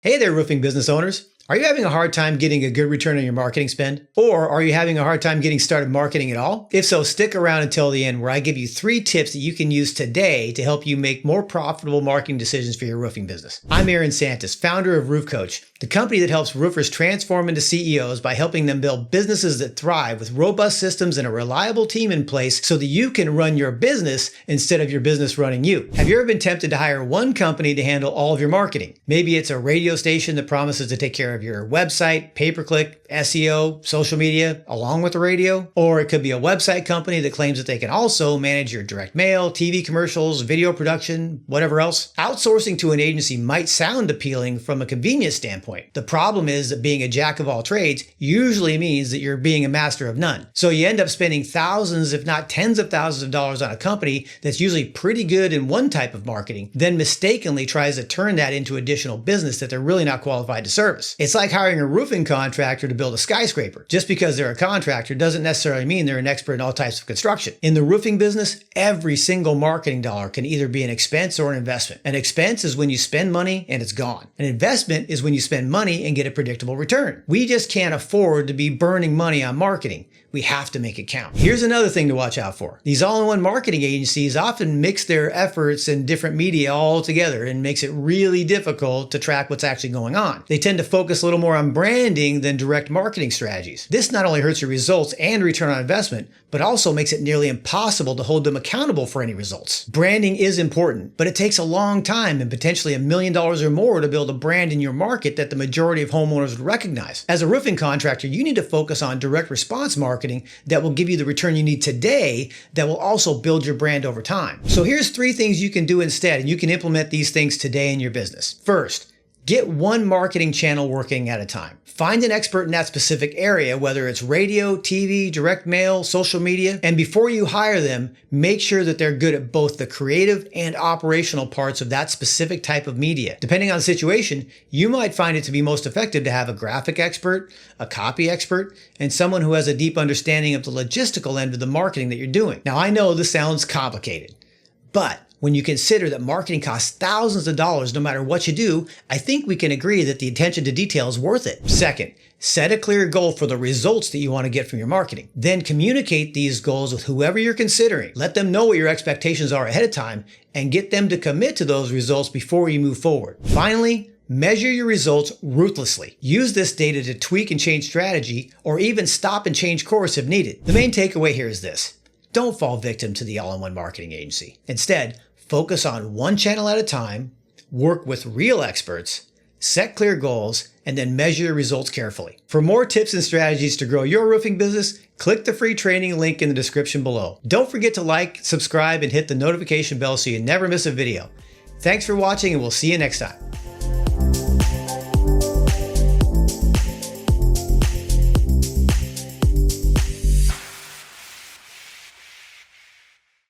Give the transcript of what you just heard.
Hey there, roofing business owners. Are you having a hard time getting a good return on your marketing spend? Or are you having a hard time getting started marketing at all? If so, stick around until the end where I give you 3 tips that you can use today to help you make more profitable marketing decisions for your roofing business. I'm Aaron Santis, founder of RoofCoach, the company that helps roofers transform into CEOs by helping them build businesses that thrive with robust systems and a reliable team in place so that you can run your business instead of your business running you. Have you ever been tempted to hire one company to handle all of your marketing? Maybe it's a radio station that promises to take care of your website, pay-per-click, SEO, social media, along with the radio. Or it could be a website company that claims that they can also manage your direct mail, TV commercials, video production, whatever else. Outsourcing to an agency might sound appealing from a convenience standpoint. The problem is that being a jack of all trades usually means that you're being a master of none. So you end up spending thousands, if not tens of thousands of dollars on a company that's usually pretty good in one type of marketing, then mistakenly tries to turn that into additional business that they're really not qualified to service. It's like hiring a roofing contractor to build a skyscraper. Just because they're a contractor doesn't necessarily mean they're an expert in all types of construction. In the roofing business, every single marketing dollar can either be an expense or an investment. An expense is when you spend money and it's gone. An investment is when you spend money and get a predictable return. We just can't afford to be burning money on marketing. We have to make it count. Here's another thing to watch out for. These all-in-one marketing agencies often mix their efforts in different media all together and makes it really difficult to track what's actually going on. They tend to focus a little more on branding than direct marketing strategies. This not only hurts your results and return on investment, but also makes it nearly impossible to hold them accountable for any results. Branding is important, but it takes a long time and potentially $1 million or more to build a brand in your market that the majority of homeowners would recognize. As a roofing contractor, you need to focus on direct response marketing that will give you the return you need today that will also build your brand over time. So here's 3 things you can do instead, and you can implement these things today in your business. First, get one marketing channel working at a time. Find an expert in that specific area, whether it's radio, TV, direct mail, social media, and before you hire them, make sure that they're good at both the creative and operational parts of that specific type of media. Depending on the situation, you might find it to be most effective to have a graphic expert, a copy expert, and someone who has a deep understanding of the logistical end of the marketing that you're doing. Now, I know this sounds complicated, but when you consider that marketing costs thousands of dollars no matter what you do, I think we can agree that the attention to detail is worth it. Second, set a clear goal for the results that you want to get from your marketing. Then communicate these goals with whoever you're considering. Let them know what your expectations are ahead of time and get them to commit to those results before you move forward. Finally, measure your results ruthlessly. Use this data to tweak and change strategy or even stop and change course if needed. The main takeaway here is this: don't fall victim to the all-in-one marketing agency. Instead, focus on one channel at a time, work with real experts, set clear goals, and then measure your results carefully. For more tips and strategies to grow your roofing business, click the free training link in the description below. Don't forget to like, subscribe, and hit the notification bell so you never miss a video. Thanks for watching, and we'll see you next time.